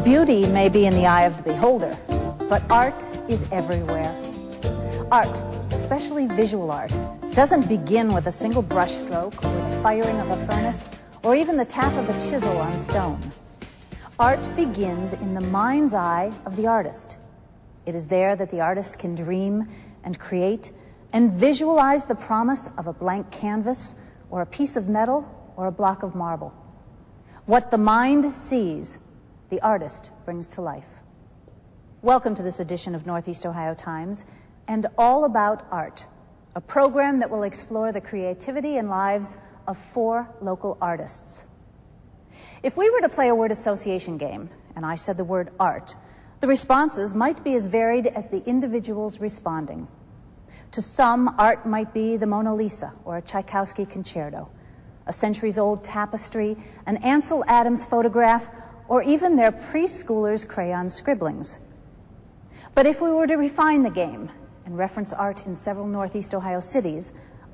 Beauty may be in the eye of the beholder, but art is everywhere. Art, especially visual art, doesn't begin with a single brushstroke or the firing of a furnace or even the tap of a chisel on stone. Art begins in the mind's eye of the artist. It is there that the artist can dream and create and visualize the promise of a blank canvas or a piece of metal or a block of marble. What the mind sees, the artist brings to life. Welcome to this edition of Northeast Ohio Times and All About Art, a program that will explore the creativity and lives of 4 local artists. If we were to play a word association game, and I said the word art, the responses might be as varied as the individuals responding. To some, art might be the Mona Lisa or a Tchaikovsky concerto, a centuries-old tapestry, an Ansel Adams photograph, or even their preschoolers' crayon scribblings. But if we were to refine the game and reference art in several Northeast Ohio cities,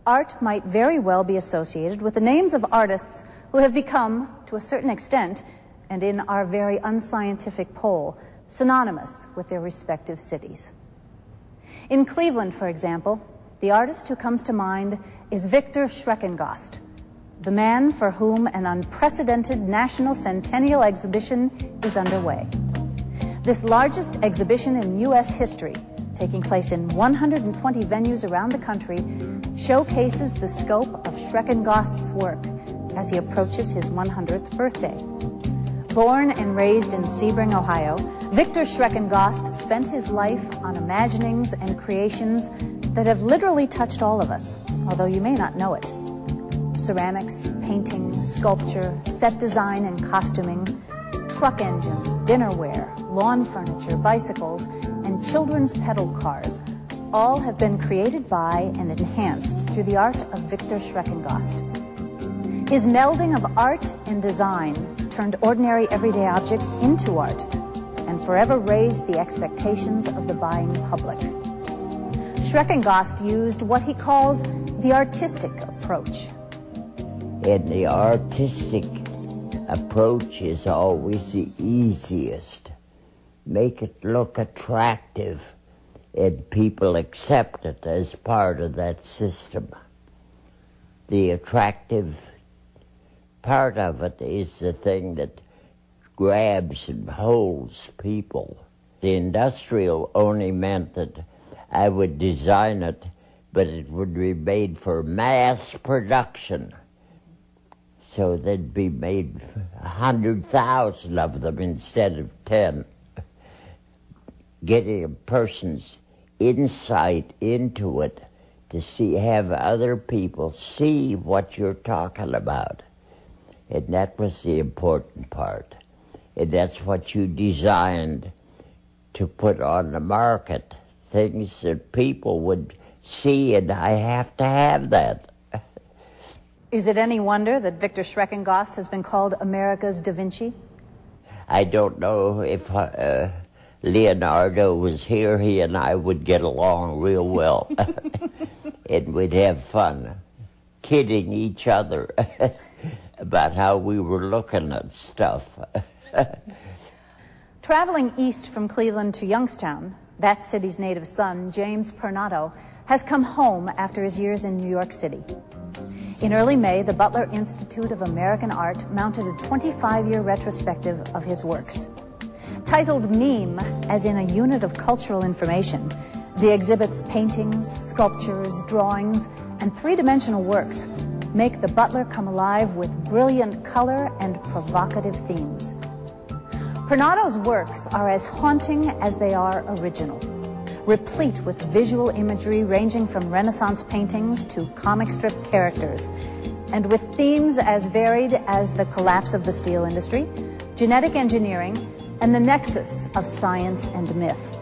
art might very well be associated with the names of artists who have become, to a certain extent, and in our very unscientific poll, synonymous with their respective cities. In Cleveland, for example, the artist who comes to mind is Viktor Schreckengost, the man for whom an unprecedented national centennial exhibition is underway. This largest exhibition in U.S. history, taking place in 120 venues around the country, showcases the scope of Schreckengost's work as he approaches his 100th birthday. Born and raised in Sebring, Ohio, Viktor Schreckengost spent his life on imaginings and creations that have literally touched all of us, although you may not know it. Ceramics, painting, sculpture, set design and costuming, truck engines, dinnerware, lawn furniture, bicycles, and children's pedal cars all have been created by and enhanced through the art of Viktor Schreckengost. His melding of art and design turned ordinary everyday objects into art and forever raised the expectations of the buying public. Schreckengost used what he calls the artistic approach. And the artistic approach is always the easiest. Make it look attractive, and people accept it as part of that system. The attractive part of it is the thing that grabs and holds people. The industrial only meant that I would design it, but it would be made for mass production. So there'd be made 100,000 of them instead of 10. Getting a person's insight into it to have other people see what you're talking about. And that was the important part. And that's what you designed to put on the market. Things that people would see, and I have to have that. Is it any wonder that Viktor Schreckengost has been called America's Da Vinci? I don't know if Leonardo was here, he and I would get along real well. And we'd have fun kidding each other about how we were looking at stuff. Traveling east from Cleveland to Youngstown, that city's native son, James Pernotto, has come home after his years in New York City. In early May, the Butler Institute of American Art mounted a 25-year retrospective of his works. Titled MEME, as in a unit of cultural information, the exhibit's paintings, sculptures, drawings, and three-dimensional works make the Butler come alive with brilliant color and provocative themes. Pernotto's works are as haunting as they are original, replete with visual imagery ranging from Renaissance paintings to comic strip characters, and with themes as varied as the collapse of the steel industry, genetic engineering, and the nexus of science and myth.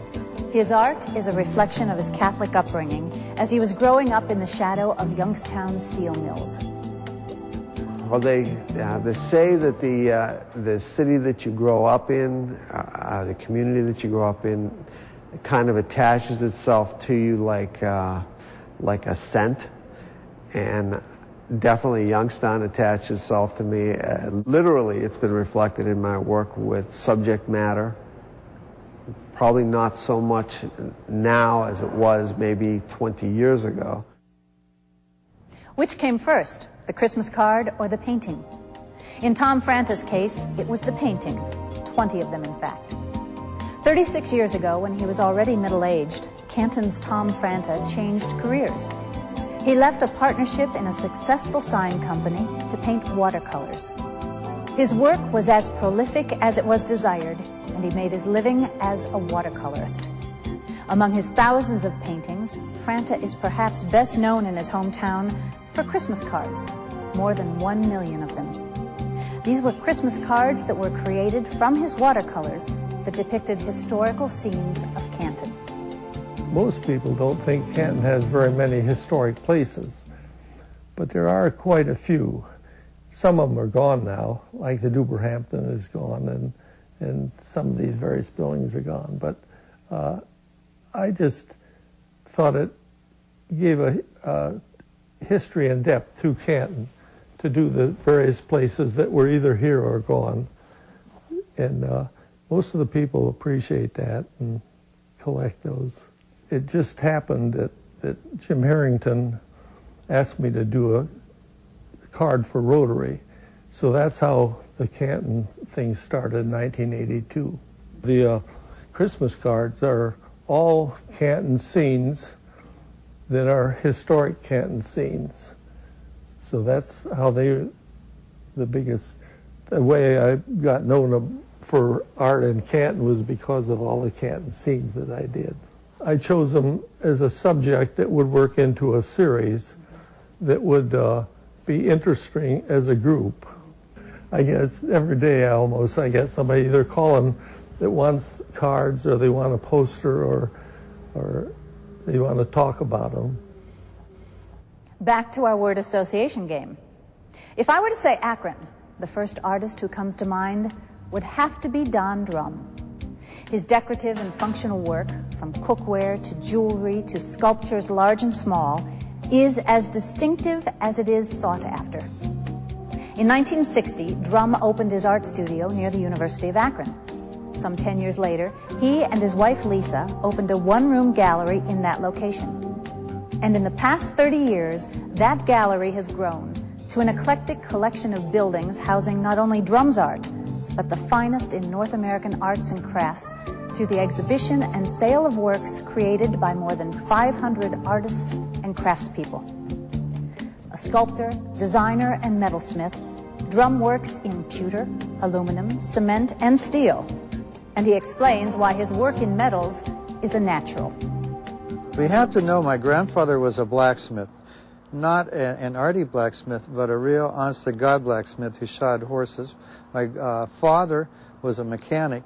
His art is a reflection of his Catholic upbringing as he was growing up in the shadow of Youngstown steel mills. Well, they say that the city that you grow up in, the community that you grow up in, kind of attaches itself to you like a scent. And Definitely Youngstown attached itself to me. Literally, it's been reflected in my work with subject matter. Probably not so much now as it was maybe 20 years ago. Which came first, the Christmas card or the painting? In Tom Franta's case, it was the painting, 20 of them in fact. 36 years ago, when he was already middle-aged, Canton's Tom Franta changed careers. He left a partnership in a successful sign company to paint watercolors. His work was as prolific as it was desired, and he made his living as a watercolorist. Among his thousands of paintings, Franta is perhaps best known in his hometown for Christmas cards, more than 1 million of them. These were Christmas cards that were created from his watercolors that depicted historical scenes of Canton. Most people don't think Canton has very many historic places, but there are quite a few. Some of them are gone now, like the Duberhampton is gone, and some of these various buildings are gone. But I just thought it gave a history and depth to Canton to do the various places that were either here or gone. And most of the people appreciate that and collect those. It just happened that Jim Harrington asked me to do a card for Rotary. So that's how the Canton thing started in 1982. The Christmas cards are all Canton scenes that are historic Canton scenes. So that's how the way I got known for art in Canton was because of all the Canton scenes that I did. I chose them as a subject that would work into a series that would be interesting as a group. I guess every day I get somebody either calling that wants cards or they want a poster or they want to talk about them. Back to our word association game. If I were to say Akron, the first artist who comes to mind would have to be Don Drumm. His decorative and functional work, from cookware to jewelry to sculptures large and small, is as distinctive as it is sought after. In 1960, Drumm opened his art studio near the University of Akron. Some 10 years later, he and his wife Lisa opened a one-room gallery in that location. And in the past 30 years, that gallery has grown to an eclectic collection of buildings housing not only Drumm's art, but the finest in North American arts and crafts through the exhibition and sale of works created by more than 500 artists and craftspeople. A sculptor, designer, and metalsmith, Drumm works in pewter, aluminum, cement, and steel. And he explains why his work in metals is a natural. We have to know my grandfather was a blacksmith. Not an arty blacksmith, but a real honest-to-God blacksmith who shod horses. My father was a mechanic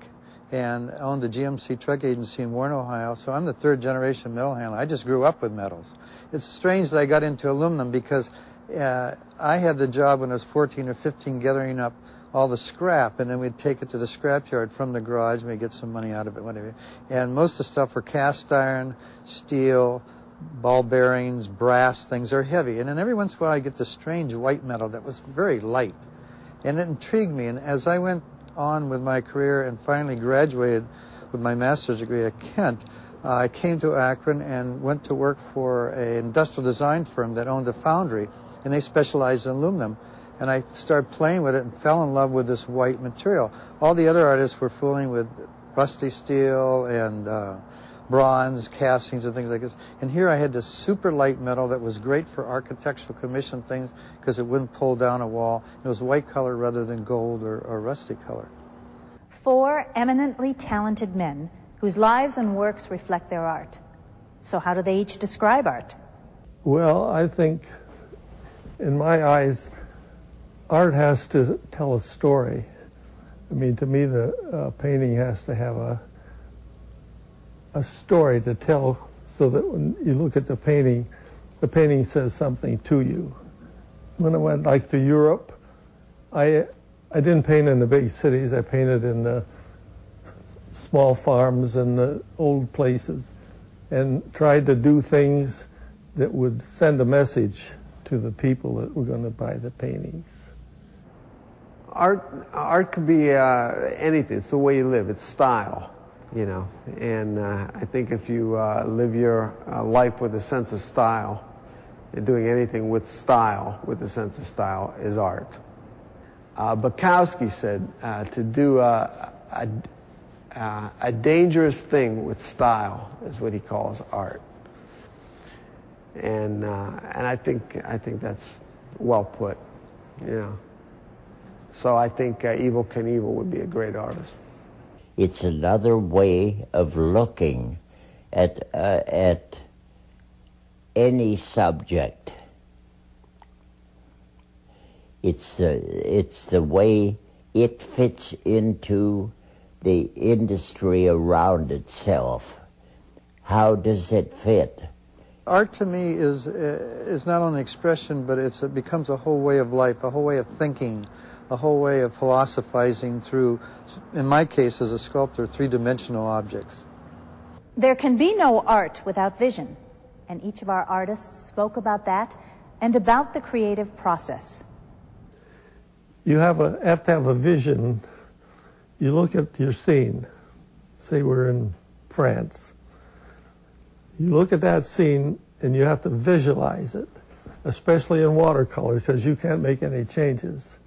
and owned a GMC truck agency in Warren, Ohio, so I'm the third-generation metal handler. I just grew up with metals. It's strange that I got into aluminum because I had the job when I was 14 or 15 gathering up all the scrap, and then we'd take it to the scrapyard from the garage, and we'd get some money out of it, whatever. And most of the stuff were cast iron, steel, ball bearings, brass things. They're heavy. And then every once in a while I get this strange white metal that was very light. And it intrigued me. And as I went on with my career and finally graduated with my master's degree at Kent, I came to Akron and went to work for an industrial design firm that owned a foundry, and they specialized in aluminum. And I started playing with it and fell in love with this white material. All the other artists were fooling with rusty steel and bronze castings and things like this. And here I had this super light metal that was great for architectural commission things because it wouldn't pull down a wall. It was white color rather than gold or rusty color. 4 eminently talented men whose lives and works reflect their art. So how do they each describe art? Well, I think, in my eyes, art has to tell a story. I mean, to me, the painting has to have a story to tell so that when you look at the painting says something to you. When I went like to Europe, I didn't paint in the big cities. I painted in the small farms and the old places and tried to do things that would send a message to the people that were going to buy the paintings. Art could be anything. It's the way you live. It's style, you know. And I think if you live your life with a sense of style, and doing anything with style, with a sense of style, is art. Bukowski said to do a dangerous thing with style is what he calls art. And I think that's well put, you know. So I think Evel Knievel would be a great artist. It's another way of looking at any subject. It's the way it fits into the industry around itself. How does it fit? Art to me is not only expression, but it becomes a whole way of life, a whole way of thinking, a whole way of philosophizing through, in my case as a sculptor, three-dimensional objects. There can be no art without vision, and each of our artists spoke about that and about the creative process. You have to have a vision. You look at your scene. Say we're in France. You look at that scene and you have to visualize it, especially in watercolor, because you can't make any changes.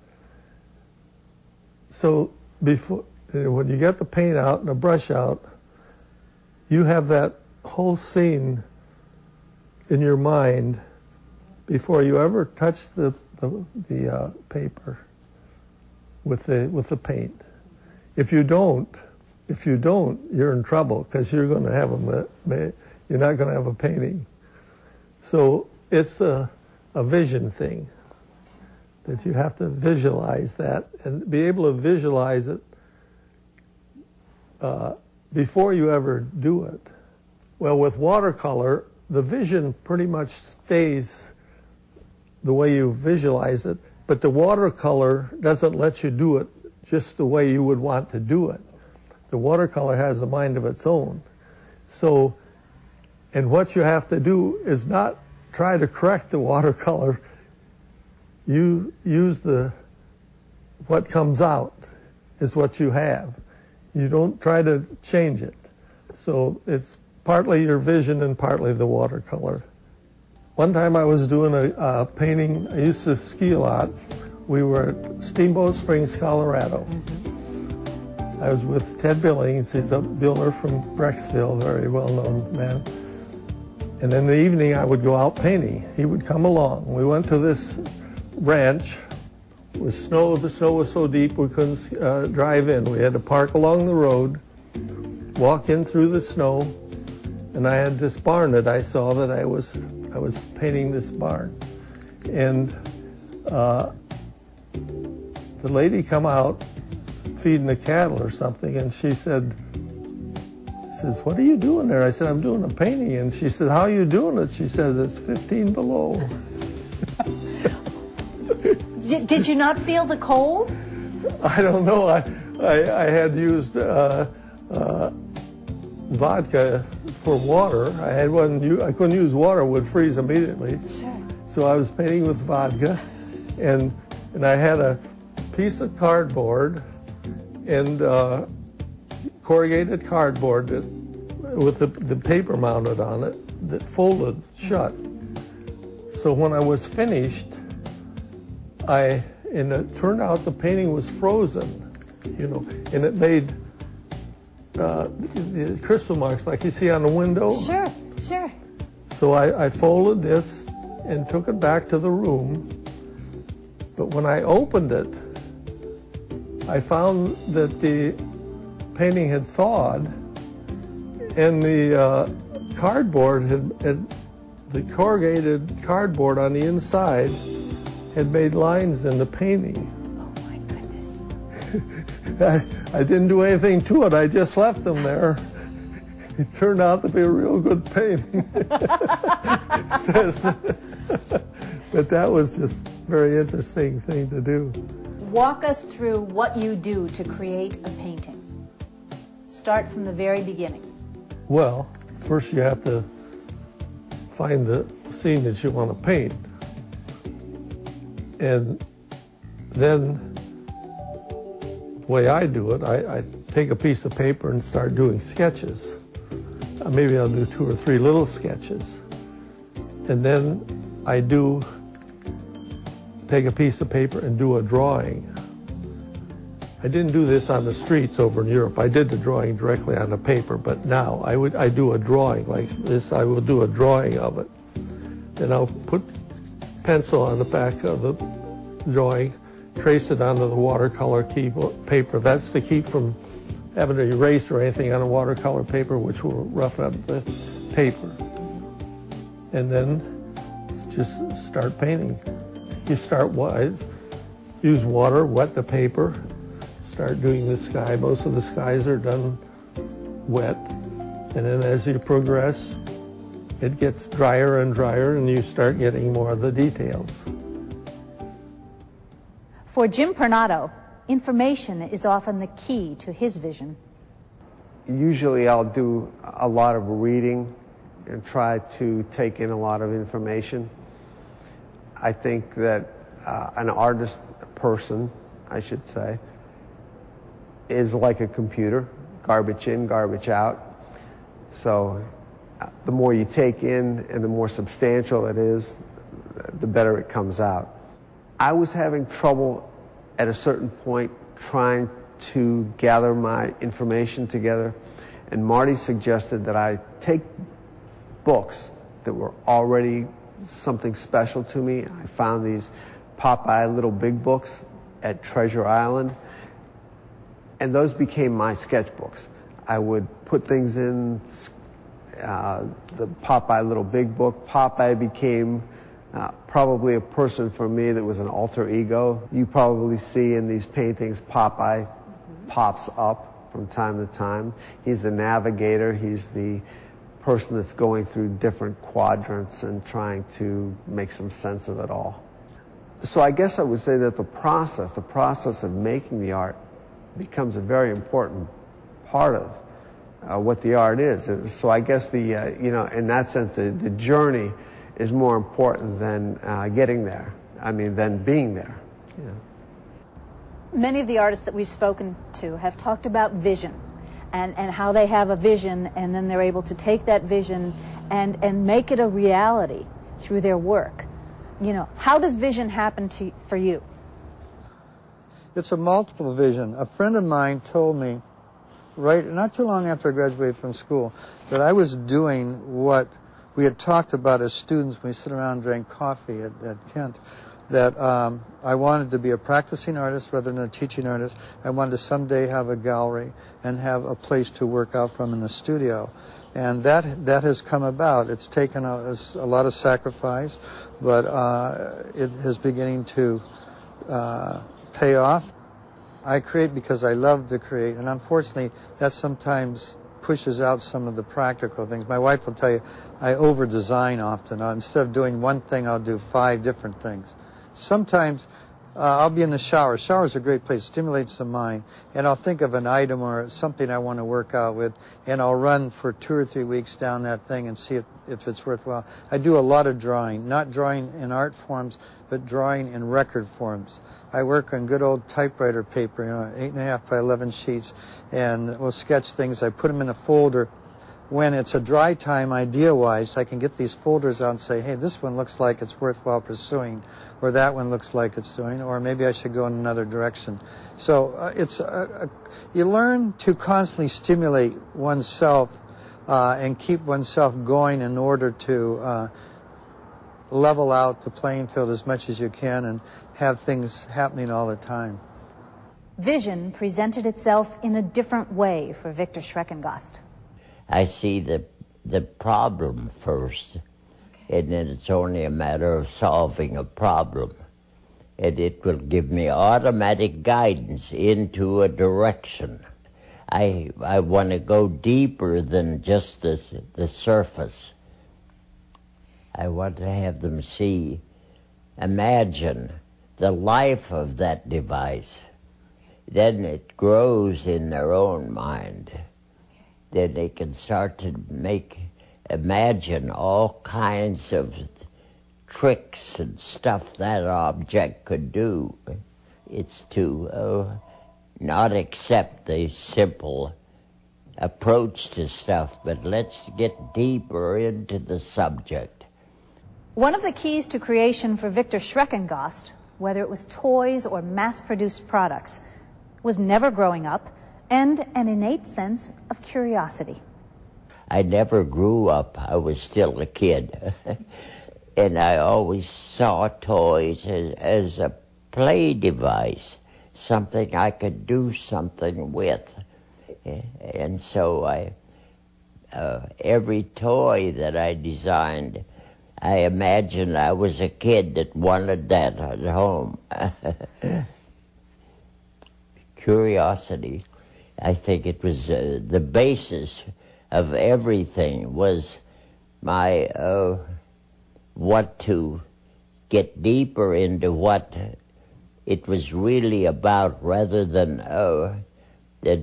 So when you get the paint out and the brush out, you have that whole scene in your mind before you ever touch the paper with the paint. If you don't, you're in trouble, because you're going to have you're not going to have a painting. So it's a vision thing, that you have to visualize that and be able to visualize it before you ever do it. Well, with watercolor, the vision pretty much stays the way you visualize it, but the watercolor doesn't let you do it just the way you would want to do it. The watercolor has a mind of its own. So, and what you have to do is not try to correct the watercolor. You use what comes out is what you have. You don't try to change it. So it's partly your vision and partly the watercolor. One time I was doing a painting. I used to ski a lot. We were at Steamboat Springs, Colorado. Mm-hmm. I was with Ted Billings. He's a builder from Brecksville, very well-known man. And in the evening, I would go out painting. He would come along. We went to this ranch with snow. The snow was so deep we couldn't drive in. We had to park along the road, walk in through the snow, and I had this barn that I saw that I was painting this barn. And the lady come out feeding the cattle or something, and she says, "What are you doing there?" I said, "I'm doing a painting." And she said, "How are you doing it?" She says, "It's 15 below." Did you not feel the cold? I don't know. I had used vodka for water. I couldn't use water; it would freeze immediately. Sure. So I was painting with vodka, and I had a piece of cardboard and corrugated cardboard with the paper mounted on it that folded shut. So when I was finished, and it turned out the painting was frozen, and it made the crystal marks like you see on the window. Sure. So I folded this and took it back to the room. But when I opened it, I found that the painting had thawed, and the cardboard the corrugated cardboard on the inside had made lines in the painting. Oh my goodness. I didn't do anything to it. I just left them there. It turned out to be a real good painting. But that was just a very interesting thing to do. Walk us through what you do to create a painting. Start from the very beginning. Well, first you have to find the scene that you want to paint. And then the way I do it, I take a piece of paper and start doing sketches. Maybe I'll do 2 or 3 little sketches. And then I take a piece of paper and do a drawing. I didn't do this on the streets over in Europe. I did the drawing directly on the paper, but now I do a drawing like this. I will do a drawing of it. Then I'll put pencil on the back of the drawing, trace it onto the watercolor paper. That's to keep from having to erase or anything on a watercolor paper, which will roughen up the paper. And then just start painting. You use water, wet the paper, start doing the sky. Most of the skies are done wet. And then as you progress, it gets drier and drier, and you start getting more of the details. For Jim Pernotto, information is often the key to his vision. Usually I'll do a lot of reading and try to take in a lot of information. I think that an artist person, I should say, is like a computer, garbage in, garbage out. So the more you take in and the more substantial it is, the better it comes out. I was having trouble at a certain point trying to gather my information together, and Marty suggested that I take books that were already something special to me. I found these Popeye Little Big books at Treasure Island, and those became my sketchbooks. I would put things in the Popeye Little Big book. Popeye became probably a person for me that was an alter ego. You probably see in these paintings Popeye pops up from time to time. He's the navigator. He's the person that's going through different quadrants and trying to make some sense of it all. So I guess I would say that the process of making the art becomes a very important part of what the art is. So I guess in that sense, the journey is more important than getting there. Than being there. Yeah. Many of the artists that we've spoken to have talked about vision and how they have a vision, and then they're able to take that vision and make it a reality through their work. How does vision happen for you? It's a multiple vision. A friend of mine told me, not too long after I graduated from school, that I was doing what we had talked about as students when we sit around and drank coffee at Kent, that I wanted to be a practicing artist rather than a teaching artist. I wanted to someday have a gallery and have a place to work out from in the studio. And that has come about. It's taken a lot of sacrifice, but it is beginning to pay off. I create because I love to create, and unfortunately that sometimes pushes out some of the practical things. My wife will tell you I over-design often. Instead of doing one thing, I'll do 5 different things. Sometimes I'll be in the shower. Shower's a great place, stimulates the mind, and I'll think of an item or something I want to work out with, and I'll run for 2 or 3 weeks down that thing and see if it's worthwhile. I do a lot of drawing, not drawing in art forms, but drawing in record forms. I work on good old typewriter paper, 8.5 by 11 sheets, and we'll sketch things. I put them in a folder. When it's a dry time, idea-wise, I can get these folders out and say, hey, this one looks like it's worthwhile pursuing, or that one looks like it's doing, or maybe I should go in another direction. So you learn to constantly stimulate oneself and keep oneself going in order to level out the playing field as much as you can and have things happening all the time. Vision presented itself in a different way for Viktor Schreckengost. I see the problem first, and then it's only a matter of solving a problem. And it will give me automatic guidance into a direction. I want to go deeper than just the surface. I want to have them imagine the life of that device. Then it grows in their own mind. Then they can start to imagine all kinds of tricks and stuff that object could do. It's to not accept the simple approach to stuff, but let's get deeper into the subject. One of the keys to creation for Viktor Schreckengost, whether it was toys or mass-produced products, was never growing up and an innate sense of curiosity. I never grew up. I was still a kid. And I always saw toys as a play device, something I could do something with. And so every toy that I designed, I imagined I was a kid that wanted that at home. Curiosity, I think it was the basis of everything, was my what to get deeper into what it was really about, rather than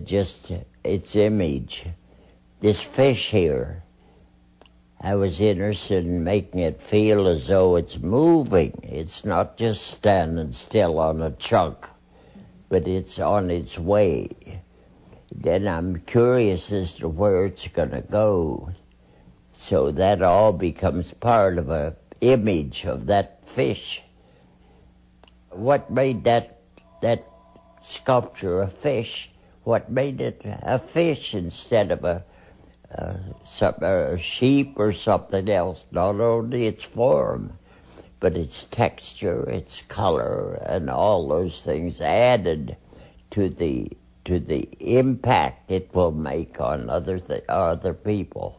just its image. This fish here, I was interested in making it feel as though it's moving. It's not just standing still on a chunk, but it's on its way. Then I'm curious as to where it's going to go. So that all becomes part of an image of that fish. What made that sculpture a fish? What made it a fish instead of a sheep or something else? Not only its form, but its texture, its color, and all those things added to the impact it will make on other people.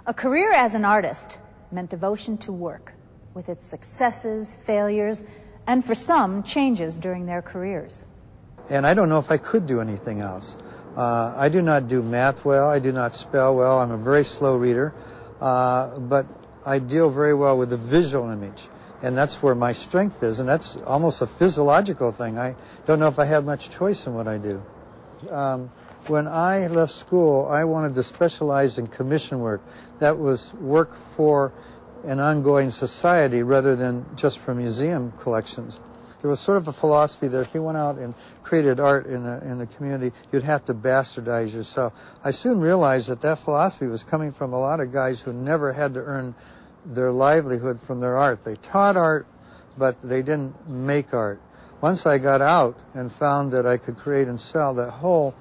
A career as an artist meant devotion to work, with its successes, failures, and for some, changes during their careers. And I don't know if I could do anything else. I do not do math well. I do not spell well. I'm a very slow reader. But I deal very well with the visual image. And that's where my strength is. And that's almost a physiological thing. I don't know if I have much choice in what I do. When I left school, I wanted to specialize in commission work. That was work for an ongoing society rather than just for museum collections. There was sort of a philosophy that if you went out and created art in the community, you'd have to bastardize yourself. I soon realized that philosophy was coming from a lot of guys who never had to earn their livelihood from their art. They taught art, but they didn't make art. Once I got out and found that I could create and sell, that whole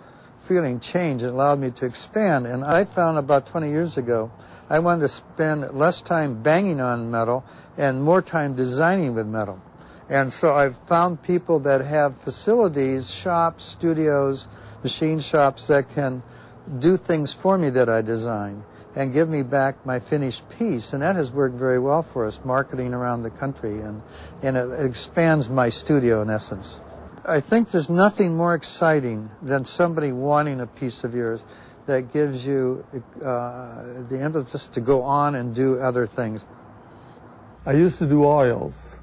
feeling changed. It allowed me to expand. And I found about 20 years ago, I wanted to spend less time banging on metal and more time designing with metal. And so I've found people that have facilities, shops, studios, machine shops that can do things for me that I design and give me back my finished piece. And that has worked very well for us, marketing around the country. And it expands my studio in essence. I think there's nothing more exciting than somebody wanting a piece of yours that gives you the impetus to go on and do other things. I used to do oils.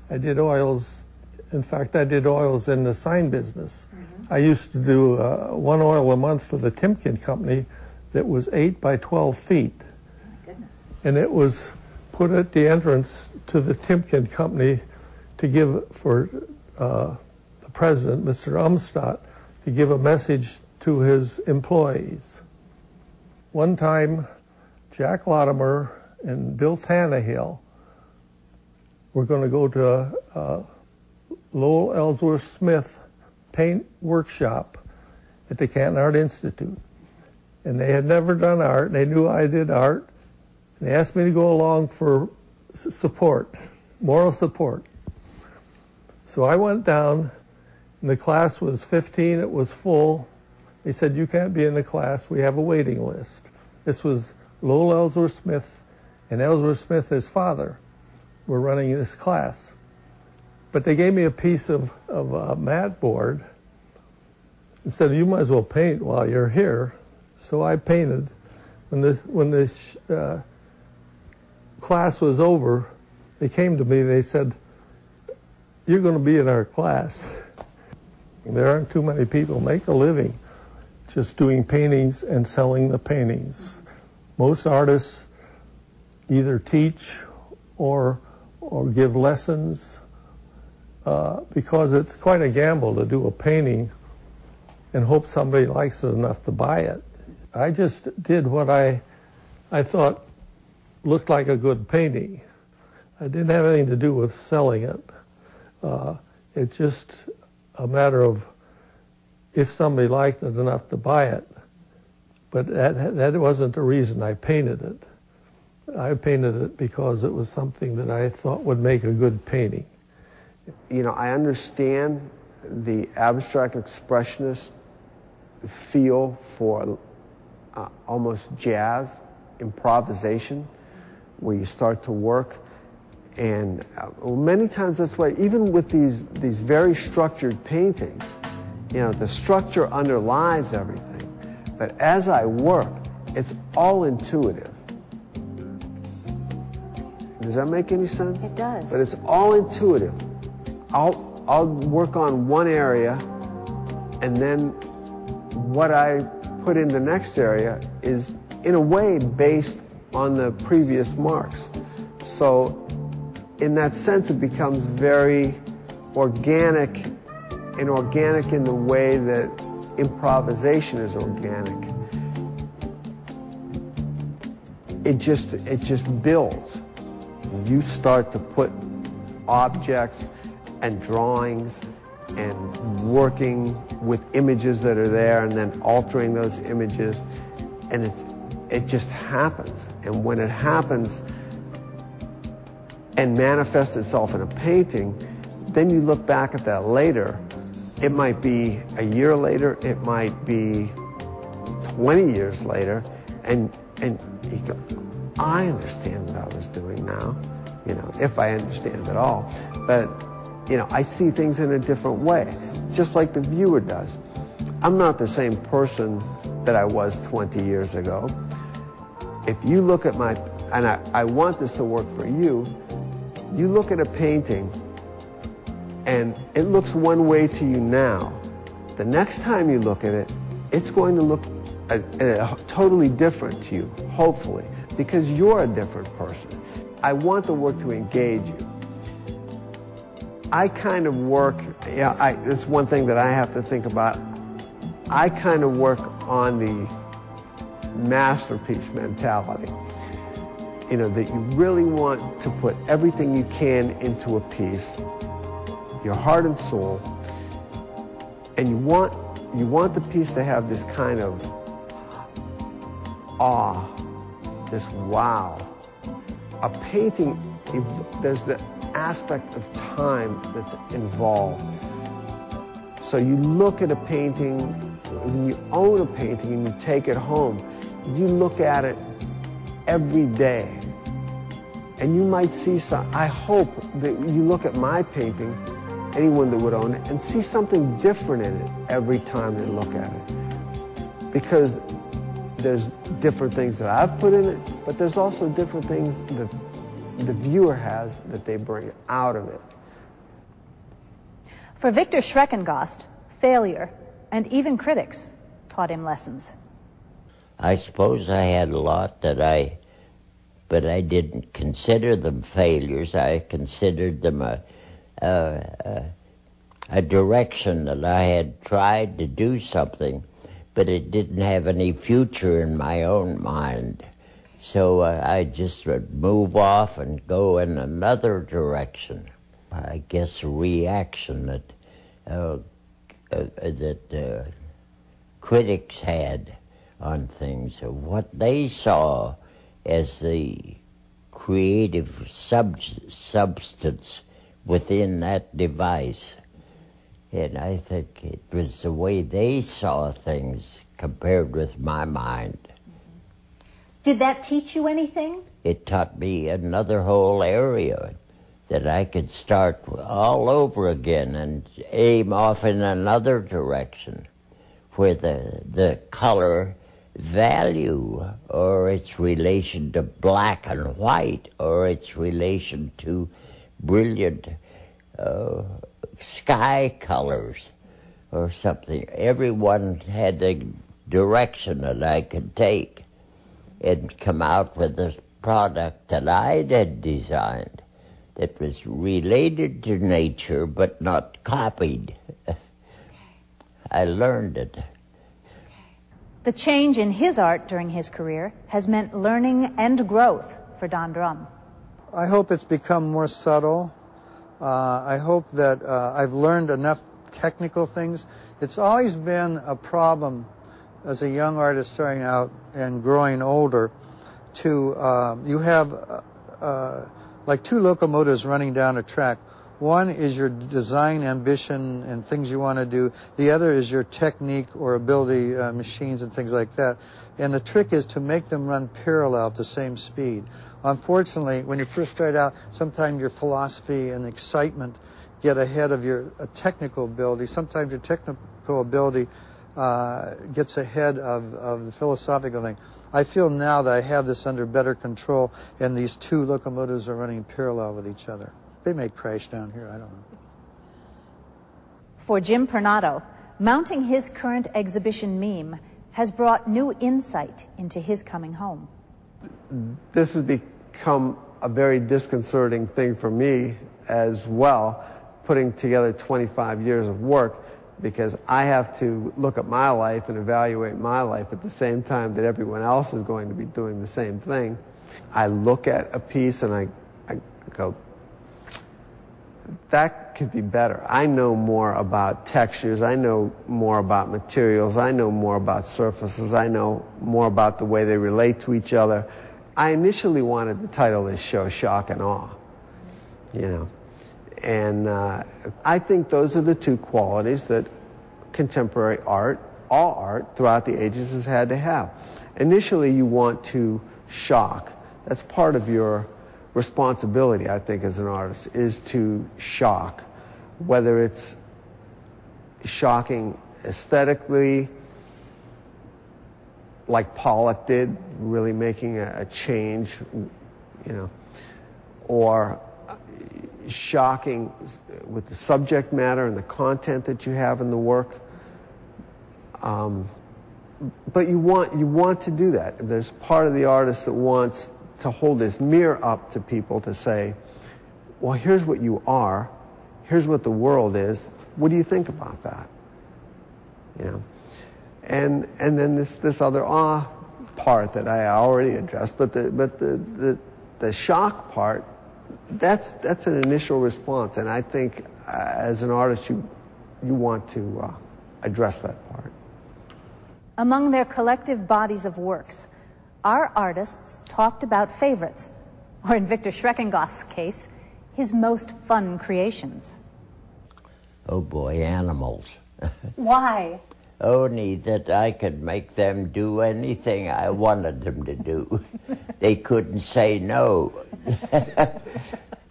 I did oils. In fact, I did oils in the sign business. Mm-hmm. I used to do one oil a month for the Timken company that was 8 by 12 feet. My goodness. And it was put at the entrance to the Timken company to give for the president, Mr. Umstadt, to give a message to his employees. One time, Jack Latimer and Bill Tannehill were going to go to Lowell Ellsworth Smith paint workshop at the Canton Art Institute. And they had never done art. They knew I did art. And they asked me to go along for support, moral support. So I went down, and the class was 15. It was full. They said, you can't be in the class. We have a waiting list. This was Lowell Ellsworth Smith, and Ellsworth Smith, his father, were running this class. But they gave me a piece of mat board and said, you might as well paint while you're here. So I painted. When the class was over, they came to me, they said, you're going to be in our class. There aren't too many people make a living just doing paintings and selling the paintings. Most artists either teach or give lessons, because it's quite a gamble to do a painting and hope somebody likes it enough to buy it. I just did what I thought looked like a good painting. I didn't have anything to do with selling it. It's just a matter of if somebody liked it enough to buy it. But that wasn't the reason I painted it. I painted it because it was something that I thought would make a good painting. You know, I understand the abstract expressionist feel for almost jazz improvisation, where you start to work, and many times that's why, even with these very structured paintings, you know, the structure underlies everything, but as I work, it's all intuitive. Does that make any sense? It does. But it's all intuitive. I'll work on one area, and then what I put in the next area is, in a way, based on the previous marks. So, in that sense, it becomes very organic, and organic in the way that improvisation is organic. It just builds. You start to put objects and drawings and working with images that are there, and then altering those images, and it just happens. And when it happens and manifests itself in a painting, then you look back at that later. It might be a year later, it might be 20 years later, and you go, I understand what I was doing now, you know, if I understand at all. But, you know, I see things in a different way, just like the viewer does. I'm not the same person that I was 20 years ago. If you look at and I want this to work for you, you look at a painting and it looks one way to you now. The next time you look at it, it's going to look totally different to you, hopefully, because you're a different person. I want the work to engage you. I kind of work, it's one thing that I have to think about. I kind of work on the masterpiece mentality. You know, that you really want to put everything you can into a piece, your heart and soul, and you want the piece to have this kind of awe, this wow. A painting, there's the aspect of time that's involved. So you look at a painting, when you own a painting and you take it home, you look at it every day. And you might see I hope that you look at my painting, anyone that would own it, and see something different in it every time they look at it. Because there's different things that I've put in it, but there's also different things that the viewer has that they bring out of it. For Viktor Schreckengost, failure and even critics taught him lessons. I suppose I had a lot but I didn't consider them failures. I considered them a direction that I had tried to do something, but it didn't have any future in my own mind. So I just would move off and go in another direction. I guess a reaction that critics had on things, of what they saw as the creative substance within that device. And I think it was the way they saw things compared with my mind. Did that teach you anything? It taught me another whole area, that I could start all over again and aim off in another direction, where the color value, or its relation to black and white, or its relation to brilliant sky colors or something. Everyone had a direction that I could take and come out with a product that I had designed that was related to nature but not copied. I learned it. The change in his art during his career has meant learning and growth for Don Drumm. I hope it's become more subtle. I hope that I've learned enough technical things. It's always been a problem as a young artist starting out and growing older to, you have like two locomotives running down a track. One is your design ambition and things you want to do. The other is your technique or ability, machines and things like that. And the trick is to make them run parallel at the same speed. Unfortunately, when you first start out, sometimes your philosophy and excitement get ahead of your technical ability. Sometimes your technical ability gets ahead of the philosophical thing. I feel now that I have this under better control, and these two locomotives are running parallel with each other. They may crash down here, I don't know. For Jim Pernotto, mounting his current exhibition meme has brought new insight into his coming home. This has become a very disconcerting thing for me as well, putting together 25 years of work, because I have to look at my life and evaluate my life at the same time that everyone else is going to be doing the same thing. I look at a piece and I go, that could be better. I know more about textures. I know more about materials. I know more about surfaces. I know more about the way they relate to each other. I initially wanted to title this show Shock and Awe, you know. And I think those are the two qualities that contemporary art, all art throughout the ages, has had to have. Initially, you want to shock. That's part of your responsibility, I think, as an artist, is to shock. Whether it's shocking aesthetically, like Pollock did, really making a change, you know, or shocking with the subject matter and the content that you have in the work. But you want to do that. There's part of the artist that wants to hold his mirror up to people to say, well, here's what you are, here's what the world is, what do you think about that? You know, and then this other awe part that I already addressed, but the shock part, that's an initial response, and I think as an artist you want to address that part. Among their collective bodies of works, our artists talked about favorites, or in Viktor Schreckengost's case, his most fun creations. Oh boy, animals. Why? Only that I could make them do anything I wanted them to do. They couldn't say no.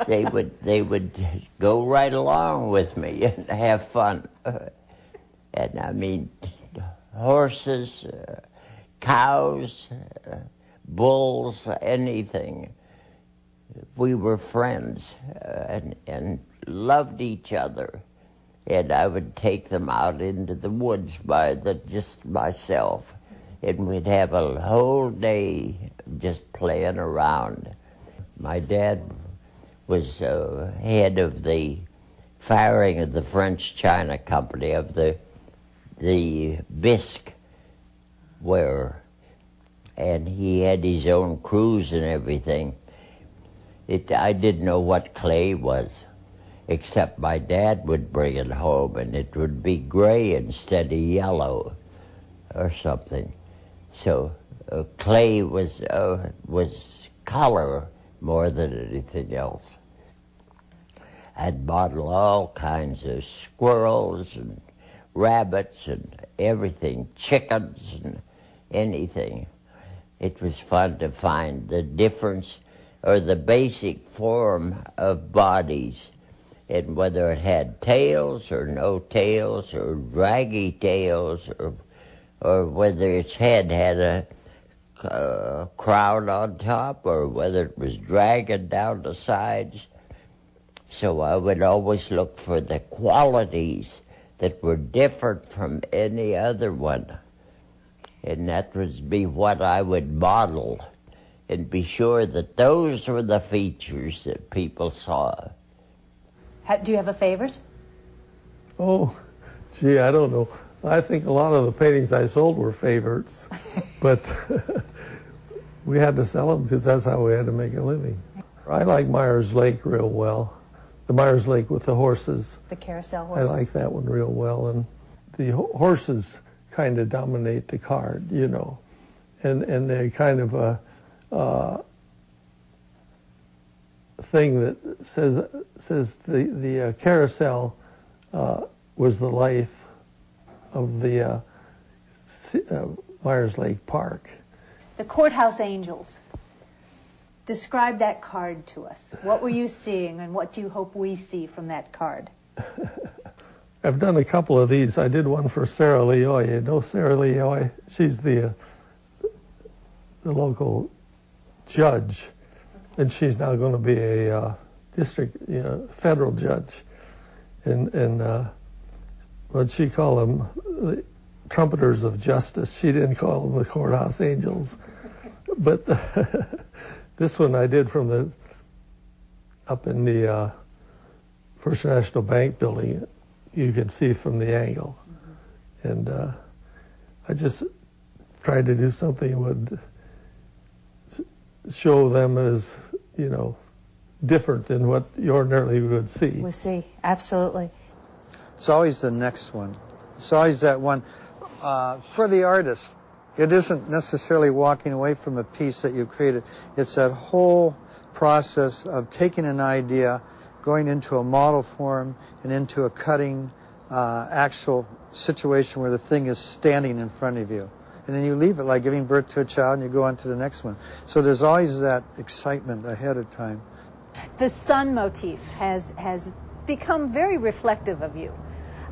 They would go right along with me and have fun. And I mean, horses, cows, bulls, anything. We were friends and loved each other. And I would take them out into the woods just myself. And we'd have a whole day just playing around. My dad was head of the firing of the French China Company, of the bisque wearer. And he had his own crews and everything. I didn't know what clay was, except my dad would bring it home, and it would be gray instead of yellow or something. So clay was color more than anything else. I'd model all kinds of squirrels and rabbits and everything, chickens and anything. It was fun to find the difference or the basic form of bodies, and whether it had tails or no tails or draggy tails, or whether its head had a crown on top, or whether it was dragging down the sides. So I would always look for the qualities that were different from any other one. And that would be what I would model and be sure that those were the features that people saw. Do you have a favorite? Oh, gee, I don't know. I think a lot of the paintings I sold were favorites, but we had to sell them because that's how we had to make a living. I like Myers Lake real well. The Myers Lake with the horses. The carousel horses. I like that one real well. And the horses kind of dominate the card, you know. And they're kind of a thing that says the carousel was the life of the Myers Lake Park. The Courthouse Angels. Describe that card to us. What were you seeing, and what do you hope we see from that card? I've done a couple of these. I did one for Sarah Leoy. You know Sarah Leoy? She's the local judge, and she's now going to be a district, federal judge. And what she called them, the trumpeters of justice. She didn't call them the Courthouse Angels. But this one I did from up in the First National Bank building. You can see from the angle. And I just tried to do something that would show them as, different than what you ordinarily would see. We'll see, absolutely. It's always the next one. It's always that one. For the artist, it isn't necessarily walking away from a piece that you created. It's that whole process of taking an idea, going into a model form, and into a cutting actual situation where the thing is standing in front of you. And then you leave it like giving birth to a child, and you go on to the next one. So there's always that excitement ahead of time. The sun motif has become very reflective of you.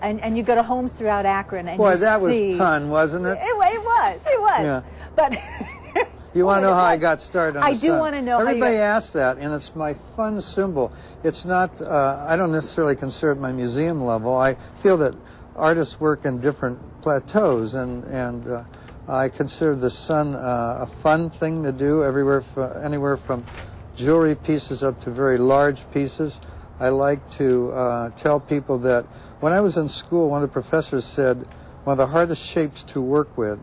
And you go to homes throughout Akron, and Boy, you that see... was fun, wasn't it? It was. Yeah. But... You want to know how I got started on the sun? I do want to know Everybody asks that, and it's my fun symbol. It's not, I don't necessarily consider it my museum level. I feel that artists work in different plateaus, and I consider the sun a fun thing to do anywhere from jewelry pieces up to very large pieces. I like to tell people that when I was in school, one of the professors said one of the hardest shapes to work with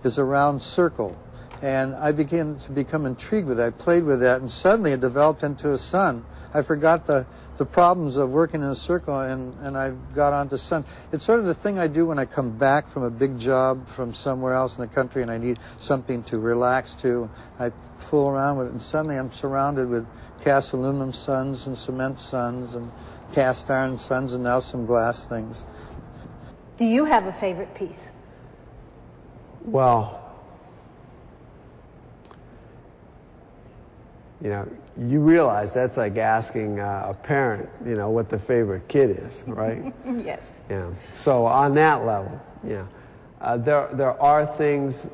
is a round circle. And I began to become intrigued with it. I played with that, and suddenly it developed into a sun. I forgot the problems of working in a circle, and I got onto sun. It's sort of the thing I do when I come back from a big job from somewhere else in the country and I need something to relax to. I fool around with it, and suddenly I'm surrounded with cast aluminum suns and cement suns and cast iron suns and now some glass things. Do you have a favorite piece? Well, you realize that's like asking a parent, what the favorite kid is, right? Yes. So on that level, there are things.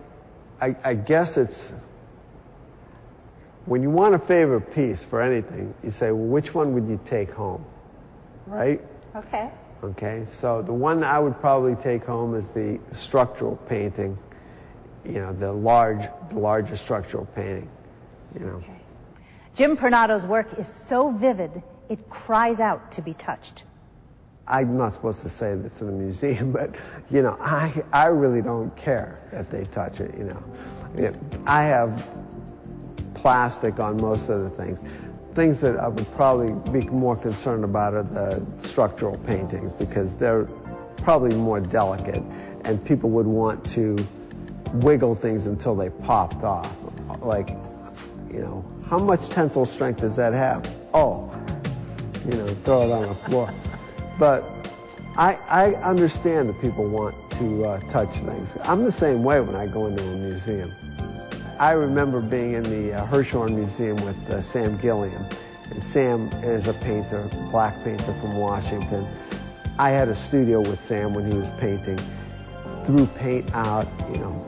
I guess it's when you want a favorite piece for anything, you say, well, which one would you take home, right? Okay. Okay. So the one I would probably take home is the structural painting. The larger structural painting. Okay. Jim Pernotto's work is so vivid, it cries out to be touched. I'm not supposed to say this in a museum, but, I really don't care if they touch it, I have plastic on most of the things. Things that I would probably be more concerned about are the structural paintings, because they're probably more delicate, and people would want to wiggle things until they popped off. Like, how much tensile strength does that have? Oh, throw it on the floor. But I understand that people want to touch things. I'm the same way when I go into a museum. I remember being in the Hirshhorn Museum with Sam Gilliam. And Sam is a painter, black painter from Washington. I had a studio with Sam when he was painting. Threw paint out,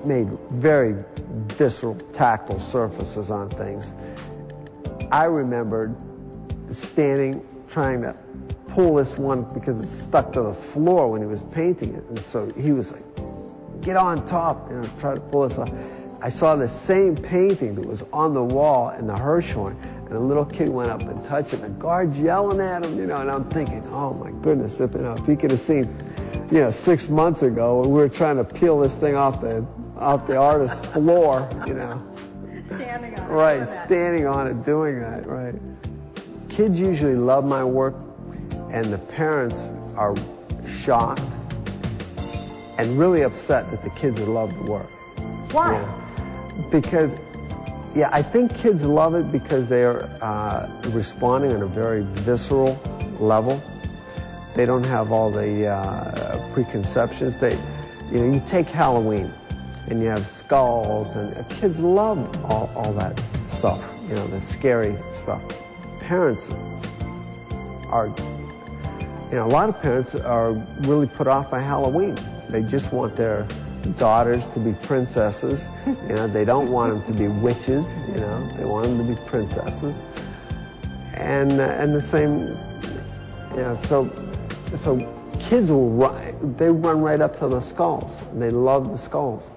made very visceral, tactile surfaces on things. I remembered standing, trying to pull this one because it stuck to the floor when he was painting it. And so he was like, get on top, try to pull this off. I saw the same painting that was on the wall in the Hirshhorn, and a little kid went up and touched it, and the guard's yelling at him, and I'm thinking, oh my goodness, if he could have seen, 6 months ago when we were trying to peel this thing off the artist's floor, Standing on it. Right, standing on it, doing that, right. Kids usually love my work, and the parents are shocked and really upset that the kids love the work. Why? Yeah. Because, I think kids love it because they are responding on a very visceral level. They don't have all the preconceptions. You take Halloween, and you have skulls, and kids love all that stuff, the scary stuff. Parents are, a lot of parents are really put off by Halloween. They just want their daughters to be princesses. They don't want them to be witches. They want them to be princesses. And the same, so kids they run right up to the skulls. And they love the skulls.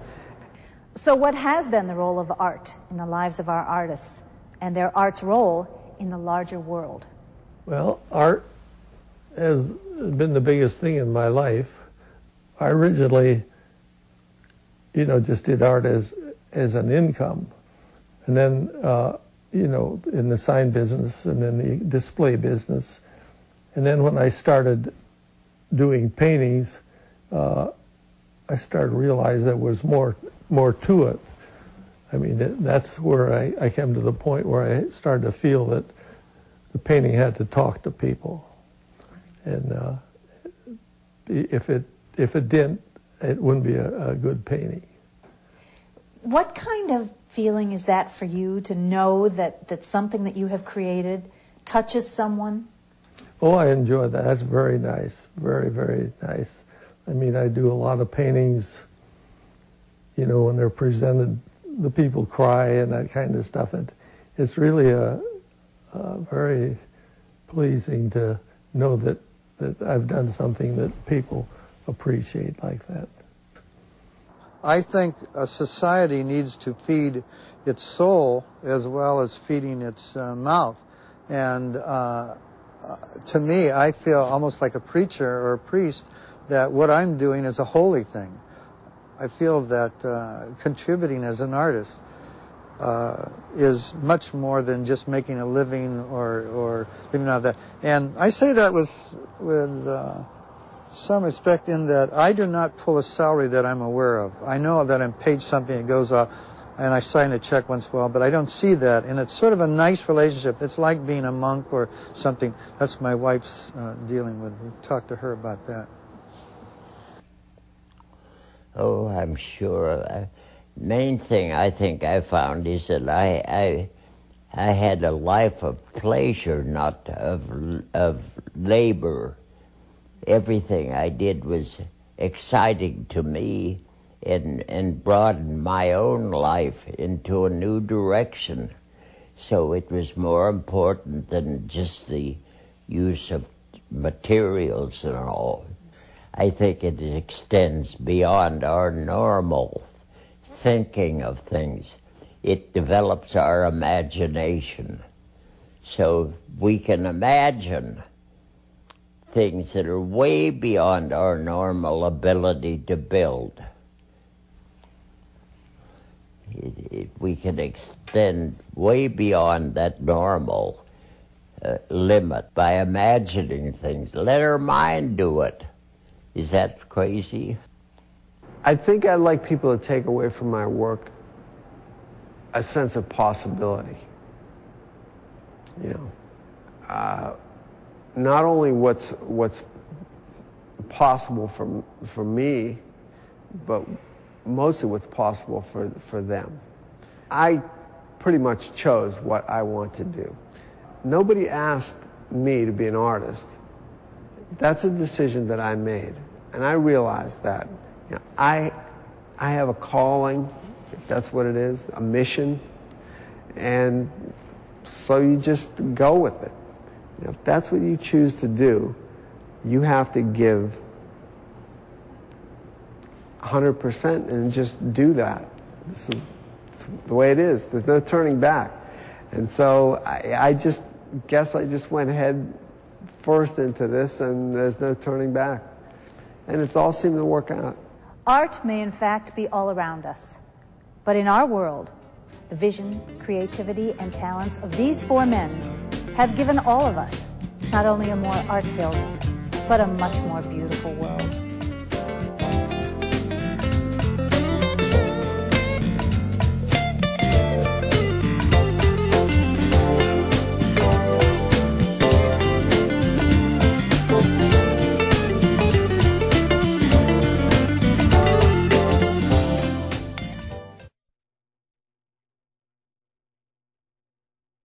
So what has been the role of art in the lives of our artists and their art's role in the larger world? Well, art has been the biggest thing in my life. I originally, just did art as an income. And then, in the sign business and in the display business. And then when I started doing paintings, I started to realize there was more to it. I mean, that's where I came to the point where I started to feel that the painting had to talk to people. And if it didn't, it wouldn't be a good painting. What kind of feeling is that for you, to know that something that you have created touches someone? Oh, I enjoy that. That's very nice. Very, very nice. I mean, I do a lot of paintings, when they're presented, the people cry and that kind of stuff. It's really a very pleasing to know that I've done something that people appreciate like that. I think a society needs to feed its soul as well as feeding its mouth. And to me, I feel almost like a preacher or a priest that what I'm doing is a holy thing. I feel that contributing as an artist is much more than just making a living or living out of that. And I say that with some respect in that I do not pull a salary that I'm aware of. I know that I'm paid something, it goes off, and I sign a check once in a while, but I don't see that. And it's sort of a nice relationship. It's like being a monk or something. That's my wife's dealing with. We'll talk to her about that. Oh, I'm sure. Main thing I think I found is that I had a life of pleasure, not of labor. Everything I did was exciting to me and broadened my own life into a new direction. So it was more important than just the use of materials and all. I think it extends beyond our normal thinking of things. It develops our imagination. So we can imagine things that are way beyond our normal ability to build. We can extend way beyond that normal limit by imagining things. Let our mind do it. Is that crazy? I think I'd like people to take away from my work a sense of possibility. Not only what's possible for me, but mostly what's possible for them. I pretty much chose what I want to do. Nobody asked me to be an artist. That's a decision that I made, and I realized that I have a calling, if that's what it is, a mission, and so you just go with it. If that's what you choose to do, you have to give 100% and just do that. It's the way it is. There's no turning back. And so I just guess I just went head first into this, and there's no turning back. And it's all seemed to work out. Art may in fact be all around us. But in our world, the vision, creativity, and talents of these four men have given all of us not only a more art-filled, but a much more beautiful world.